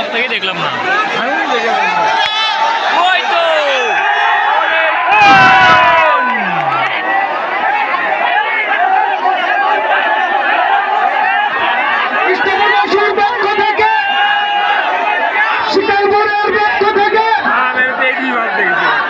পর থেকেই দেখলাম না। আমি দেখলাম না। ওই তো কৃষ্ণপুরের পক্ষ থেকে, শিকারপুরের পক্ষ থেকে আমি তো এই দুইবার দেখেছি।